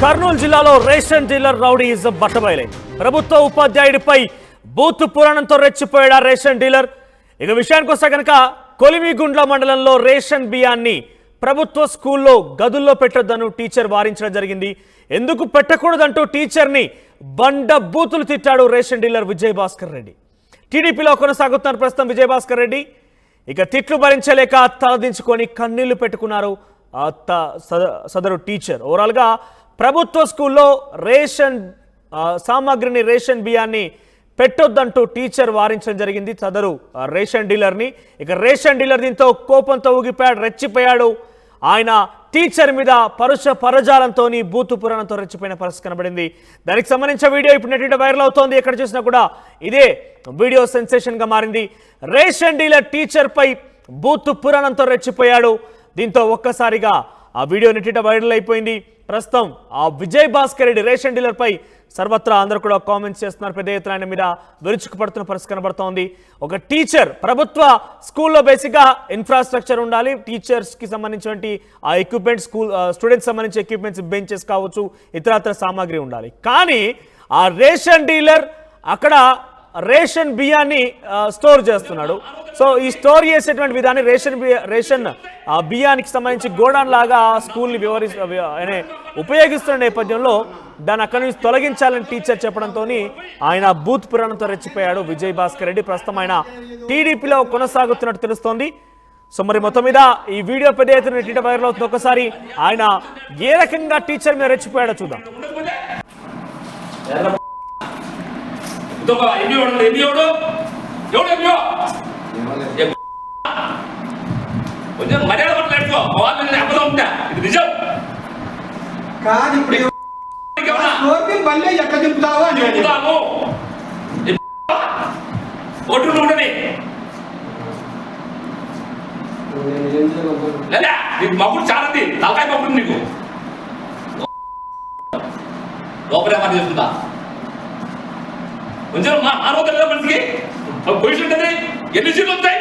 కర్నూలు జిల్లాలో ration dealer rowdyism బట్టబయలైంది. ప్రభుత్వ ఉపాధ్యాయుడిపై బూత్ పురాణంతో రెచ్చిపోయాడు రేషన్ డీలర్. ఇక విషయానికి వస్తే కనుక కొలిమిగుండ్ల మండలంలో రేషన్ బియ్యాన్ని ప్రభుత్వ స్కూల్లో గదుల్లో పెట్టొద్దను టీచర్ వారించడం జరిగింది. ఎందుకు పెట్టకూడదంటూ టీచర్ని బండ బూతులు తిట్టాడు రేషన్ డీలర్ విజయ్ భాస్కర్ రెడ్డి. టీడీపీలో కొనసాగుతున్నారు ప్రస్తుతం విజయ్ భాస్కర్ రెడ్డి. ఇక తిట్లు భరించలేక తలదించుకొని కన్నీళ్లు పెట్టుకున్నారు సదరు టీచర్. ఓవరాల్గా ప్రభుత్వ స్కూల్లో రేషన్ సామాగ్రిని రేషన్ బియ్యాన్ని పెట్టొద్దంటూ టీచర్ వారించడం జరిగింది సదరు రేషన్ డీలర్ని. ఇక రేషన్ డీలర్ దీంతో కోపంతో ఊగిపోయాడు, రెచ్చిపోయాడు. ఆయన టీచర్ మీద పరజాలంతో బూతు పురాణంతో రెచ్చిపోయిన పరిస్థితి కనబడింది. దానికి సంబంధించిన వీడియో ఇప్పుడు నెట్ వైరల్ అవుతోంది. ఎక్కడ చూసినా కూడా ఇదే వీడియో సెన్సేషన్ గా మారింది. రేషన్ డీలర్ టీచర్ పై బూతు పురాణంతో రెచ్చిపోయాడు. దీంతో ఒక్కసారిగా ఆ వీడియో నెట్ వైరల్ అయిపోయింది. ప్రస్తుతం ఆ విజయ్ భాస్కర్ రెడ్డి రేషన్ డీలర్ పై సర్వత్రా అందరూ కూడా కామెంట్స్ చేస్తున్నారు. పెద్ద ఎత్తున ఆయన మీద విరుచుకుపడుతున్న పరిస్థితి కనబడుతోంది. ఒక టీచర్ ప్రభుత్వ స్కూల్లో బేసిక్గా ఇన్ఫ్రాస్ట్రక్చర్ ఉండాలి. టీచర్స్కి సంబంధించినటువంటి ఆ ఎక్విప్మెంట్స్, స్టూడెంట్స్ సంబంధించి ఎక్విప్మెంట్స్, బెంచెస్ కావచ్చు, ఇతరత్ర సామాగ్రి ఉండాలి. కానీ ఆ రేషన్ డీలర్ అక్కడ రేషన్ బియ్యాన్ని స్టోర్ చేస్తున్నాడు. సో ఈ స్టోర్ చేసేటువంటి విధాన్ని రేషన్ బియ్యానికి సంబంధించి గోడాన్ లాగా స్కూల్ని ఉపయోగిస్తున్న నేపథ్యంలో దాన్ని అక్కడి నుంచి తొలగించాలని టీచర్ చెప్పడంతో ఆయన బూత్ పురాణంతో రెచ్చిపోయాడు విజయ్ భాస్కర్ రెడ్డి. ప్రస్తుతం ఆయన టీడీపీలో కొనసాగుతున్నట్టు తెలుస్తోంది. సో మరి మొత్తం మీద ఈ వీడియో పెద్ద ఎత్తున వైరల్ అవుతుంది. ఒకసారి ఆయన ఏ రకంగా టీచర్ మీద రెచ్చిపోయాడో చూద్దాం. మగుడు చాలా తలకాయ మగుడు నీకు లోపలే మాట చేస్తుందా కొంచెం మానవత లేదా మనిషికి పొజిషన్ ఉంటుంది. ఎన్ని సీట్లు వస్తాయి?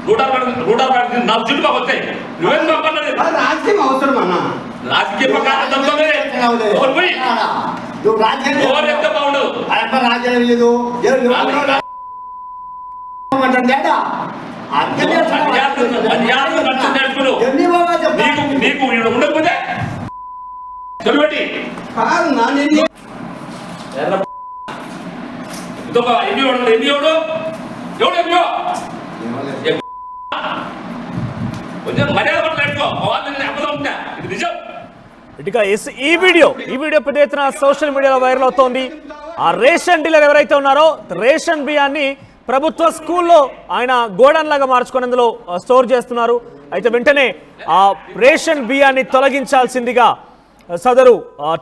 160 4 సీట్లు మాకు వస్తాయి. నువ్వేం రాజకీయం అవసరం అన్న. రాజకీయ బాగుండవు. రాజ్యం లేదు నీకు ఉండకపోతే చదువుబట్టి ఈ వీడియో పెద్ద ఎత్తున సోషల్ మీడియాలో వైరల్ అవుతోంది. ఆ రేషన్ డీలర్ ఎవరైతే ఉన్నారో రేషన్ బియ్యాన్ని ప్రభుత్వ స్కూల్లో ఆయన గోడౌన్ లాగా మార్చుకొని అందులో స్టోర్ చేస్తున్నారు. అయితే వెంటనే ఆ రేషన్ బియ్యాన్ని తొలగించాల్సిందిగా సదరు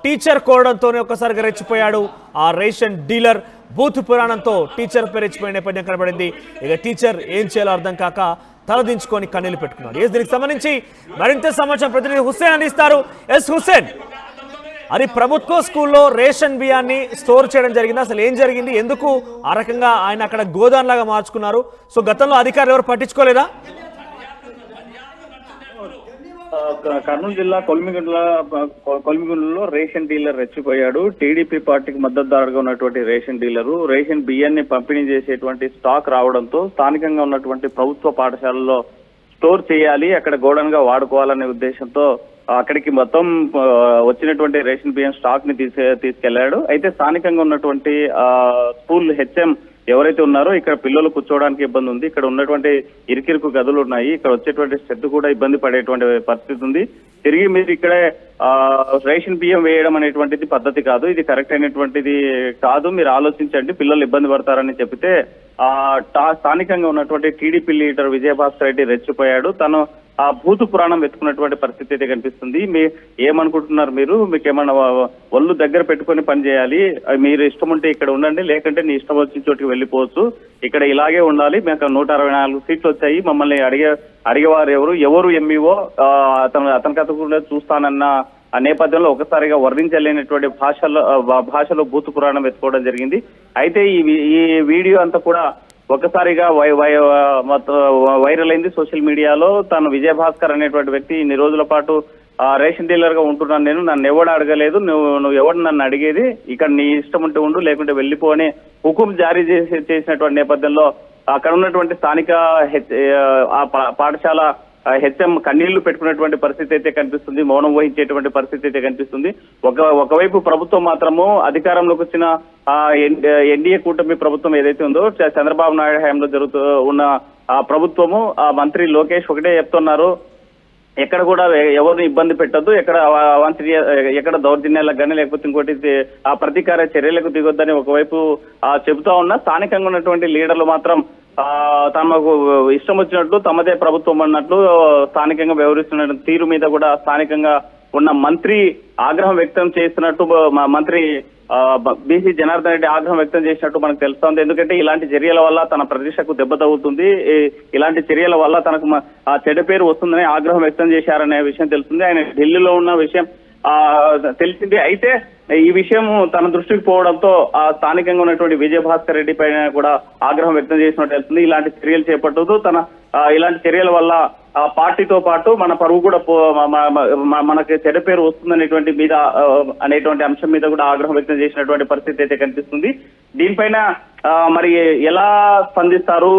టీచర్ కోరడంతోనే ఒక్కసారిగా రెచ్చిపోయాడు ఆ రేషన్ డీలర్. బూత్ పురాణంతో టీచర్ పై రెచ్చిపోయిన నేపథ్యం కనబడింది. ఇక టీచర్ ఏం చేయాలో అర్థం కాక తలదించుకొని కన్నీళ్లు పెట్టుకున్నాడు. దీనికి సంబంధించి మరింత సమాచారం ప్రతినిధి హుస్సేన్ అందిస్తారు. ఎస్ హుస్సేన్, అది ప్రభుత్వ స్కూల్లో రేషన్ బియ్యాన్ని స్టోర్ చేయడం జరిగింది. అసలు ఏం జరిగింది? ఎందుకు ఆ రకంగా ఆయన అక్కడ గోదాం లాగా మార్చుకున్నారు? సో గతంలో అధికారులు ఎవరు పట్టించుకోలేదా? కర్నూలు జిల్లా కొలిమిగుండ్లలో రేషన్ డీలర్ రెచ్చిపోయాడు. టీడీపీ పార్టీకి మద్దతుదారుగా ఉన్నటువంటి రేషన్ డీలరు రేషన్ బియ్యాన్ని పంపిణీ చేసేటువంటి స్టాక్ రావడంతో స్థానికంగా ఉన్నటువంటి ప్రభుత్వ పాఠశాలలో స్టోర్ చేయాలి, అక్కడ గోడౌన్ గా వాడుకోవాలనే ఉద్దేశంతో అక్కడికి మొత్తం వచ్చినటువంటి రేషన్ బియ్యం స్టాక్ ని తీసుకెళ్లాడు. అయితే స్థానికంగా ఉన్నటువంటి స్కూల్ హెచ్ఎం ఎవరైతే ఉన్నారో ఇక్కడ పిల్లలు కూర్చోవడానికి ఇబ్బంది ఉంది. ఇక్కడ ఉన్నటువంటి ఇరుకిరుకు గదులు ఉన్నాయి. ఇక్కడ వచ్చేటువంటి శ్రద్ధ కూడా ఇబ్బంది పడేటువంటి పరిస్థితి ఉంది. తిరిగి మీరు ఇక్కడే రేషన్ బియ్యం వేయడం అనేటువంటిది పద్ధతి కాదు, ఇది కరెక్ట్ అయినటువంటిది కాదు, మీరు ఆలోచించండి, పిల్లలు ఇబ్బంది పడతారని చెప్తే స్థానికంగా ఉన్నటువంటి టీడీపీ లీడర్ విజయభాస్కర్ రెడ్డి రెచ్చిపోయాడు. తను ఆ భూతు పురాణం వెతుకున్నటువంటి పరిస్థితి అయితే కనిపిస్తుంది. ఏమనుకుంటున్నారు మీరు? మీకు ఏమన్నా ఒళ్ళు దగ్గర పెట్టుకొని పని చేయాలి, మీరు ఇష్టం ఉంటే ఇక్కడ ఉండండి, లేకంటే నీ ఇష్టం వచ్చిన చోటికి వెళ్ళిపోవచ్చు, ఇక్కడ ఇలాగే ఉండాలి, మీకు 164 సీట్లు వచ్చాయి, మమ్మల్ని అడిగేవారు ఎవరు ఎంఈఓ అతని కథ కూడా చూస్తానన్న ఆ నేపథ్యంలో ఒకసారిగా వర్ణించలేనటువంటి భాషలో భూతు పురాణం వెతుకోవడం జరిగింది. అయితే ఈ వీడియో అంతా కూడా ఒక్కసారిగా వైరల్ అయింది సోషల్ మీడియాలో. తను విజయభాస్కర్ అనేటువంటి వ్యక్తి ఇన్ని రోజుల పాటు రేషన్ డీలర్ గా ఉంటున్నాను నేను, నన్ను ఎవడు అడగలేదు, నువ్వు ఎవడు నన్ను అడిగేది, ఇక్కడ నీ ఇష్టం ఉంటే ఉండు లేకుంటే వెళ్ళిపో అని హుకుం జారీ చేసినటువంటి నేపథ్యంలో అక్కడ ఉన్నటువంటి స్థానిక పాఠశాల హెచ్ఎం కన్నీళ్లు పెట్టుకున్నటువంటి పరిస్థితి అయితే కనిపిస్తుంది, మౌనం వహించేటువంటి పరిస్థితి అయితే కనిపిస్తుంది. ఒకవైపు ప్రభుత్వం మాత్రము అధికారంలోకి వచ్చిన ఎన్డీఏ కూటమి ప్రభుత్వం ఏదైతే ఉందో చంద్రబాబు నాయుడు హయాంలో జరుగుతూ ఉన్న ప్రభుత్వము మంత్రి లోకేష్ ఒకటే చెప్తున్నారు, ఎక్కడ కూడా ఎవరిని ఇబ్బంది పెట్టద్దు, ఎక్కడ దౌర్జన్యాలకు కానీ లేకపోతే ఇంకోటి ప్రతీకార చర్యలకు దిగొద్దని ఒకవైపు చెబుతా ఉన్నా, స్థానికంగా ఉన్నటువంటి లీడర్లు మాత్రం తమకు ఇష్టం వచ్చినట్లు తమదే ప్రభుత్వం అన్నట్లు స్థానికంగా వ్యవహరిస్తున్న తీరు మీద కూడా స్థానికంగా ఉన్న మంత్రి ఆగ్రహం వ్యక్తం చేస్తున్నట్టు మంత్రి బీసీ జనార్దన్ రెడ్డి ఆగ్రహం వ్యక్తం చేసినట్టు మనకు తెలుస్తోంది. ఎందుకంటే ఇలాంటి చర్యల వల్ల తన ప్రతిష్టకు దెబ్బ తగ్గుతుంది, ఇలాంటి చర్యల వల్ల తనకు చెడు పేరు వస్తుందని ఆగ్రహం వ్యక్తం చేశారనే విషయం తెలుస్తుంది. ఆయన ఢిల్లీలో ఉన్న విషయం తెలిసింది. అయితే ఈ విషయం తన దృష్టికి పోవడంతో స్థానికంగా ఉన్నటువంటి విజయభాస్కర్ రెడ్డి పైన కూడా ఆగ్రహం వ్యక్తం చేసినట్టు తెలుస్తుంది. ఇలాంటి చర్యలు చేపట్టదు, ఇలాంటి చర్యల వల్ల పార్టీతో పాటు మన పరువు కూడా మనకి చెడ్డ పేరు వస్తుందనేటువంటి మీద అనేటువంటి అంశం మీద కూడా ఆగ్రహం వ్యక్తం చేసినటువంటి పరిస్థితి అయితే కనిపిస్తుంది. దీనిపైన మరి ఎలా స్పందిస్తారు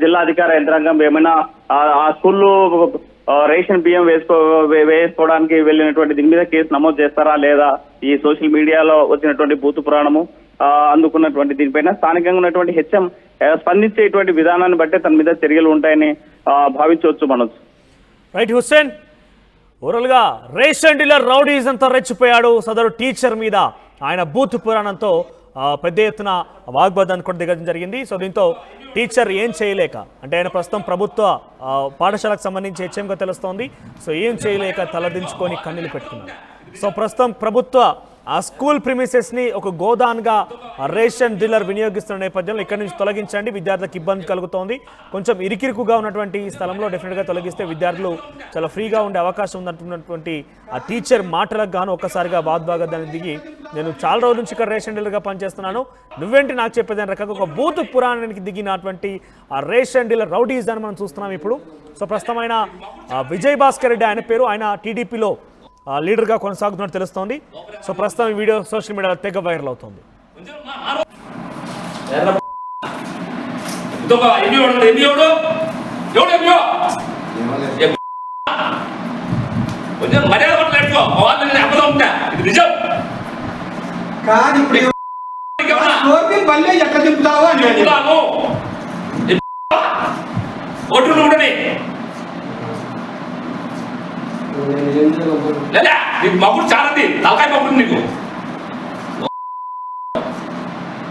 జిల్లా అధికార యంత్రాంగం? ఏమైనా ఆ స్కూల్లో రేషన్ బియ్యం వేసుకోవడానికి వెళ్ళినటువంటి దీని మీద కేసు నమోదు చేస్తారా లేదా? ఈ సోషల్ మీడియాలో వచ్చినటువంటి బూతు పురాణము అందుకున్నటువంటి దీనిపైన స్థానికంగా ఉన్నటువంటి హెచ్ఎం స్పందించేటువంటి విధానాన్ని బట్టే తన మీద చర్యలు ఉంటాయని భావించవచ్చు. మనోజ్. రైట్ హుస్సేన్, ఓవరాల్ గా రేషన్ డీలర్ రౌడీజంతో రెచ్చిపోయాడు. సదరు టీచర్ మీద ఆయన బూత్ పురాణంతో పెద్ద ఎత్తున వాగ్వాదాన్ని కూడా దిగడం జరిగింది. సో దీంతో టీచర్ ఏం చేయలేక, అంటే ఆయన ప్రస్తుతం ప్రభుత్వ పాఠశాలకు సంబంధించి హెచ్ఎంగా తెలుస్తోంది. సో ఏం చేయలేక తలదించుకొని కన్నీళ్లు పెట్టుకున్నారు. సో ప్రస్తుతం ప్రభుత్వ ఆ స్కూల్ ప్రిమిసెస్ని ఒక గోదాన్గా రేషన్ డీలర్ వినియోగిస్తున్న నేపథ్యంలో ఇక్కడి నుంచి తొలగించండి, విద్యార్థులకు ఇబ్బంది కలుగుతోంది, కొంచెం ఇరికిరుకుగా ఉన్నటువంటి స్థలంలో డెఫినెట్గా తొలగిస్తే విద్యార్థులు చాలా ఫ్రీగా ఉండే అవకాశం ఉందంటున్నటువంటి ఆ టీచర్ మాటలకు గాను ఒక్కసారిగా బాద్బాగదాన్ని దిగి, నేను చాలా రోజుల నుంచి ఇక్కడ రేషన్ డీలర్గా పనిచేస్తున్నాను, నువ్వేంటి నాకు చెప్పేదాని రకంగా ఒక బూత్ పురాణానికి దిగినటువంటి ఆ రేషన్ డీలర్ రౌడీస్ అని మనం చూస్తున్నాం ఇప్పుడు. సో ప్రస్తుతం ఆయన విజయ్ భాస్కర్ రెడ్డి ఆయన పేరు, ఆయన టీడీపీలో లీడర్గా కొనసాగుతున్నట్టు తెలుస్తోంది. సో ప్రస్తుతం ఈ వీడియో సోషల్ మీడియాలో తెగ వైరల్ అవుతుంది. ఎట్లా చెప్తావు అంటే లేదా నీకు మగుడు చాలండి, తలకాయ మగుడు నీకు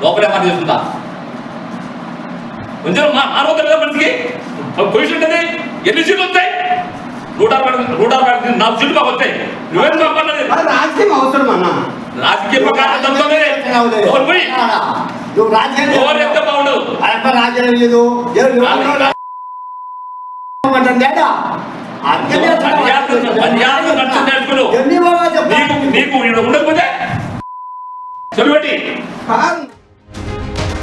లోపలే మాట చేస్తుందా? కొంచెం మానవత మనిషికి పొజిషన్ ఉంటుంది. ఎన్ని సీట్లు వస్తాయి? 164 సీట్లు మాకు వస్తాయి. నువ్వేం చెప్పాలి? రాజకీయం అవసరం అన్న, రాజకీయ ప్రకారం ఎంత బాగుండదు. రాజ్యం లేదు నీకు ఉండకపోతే చదువు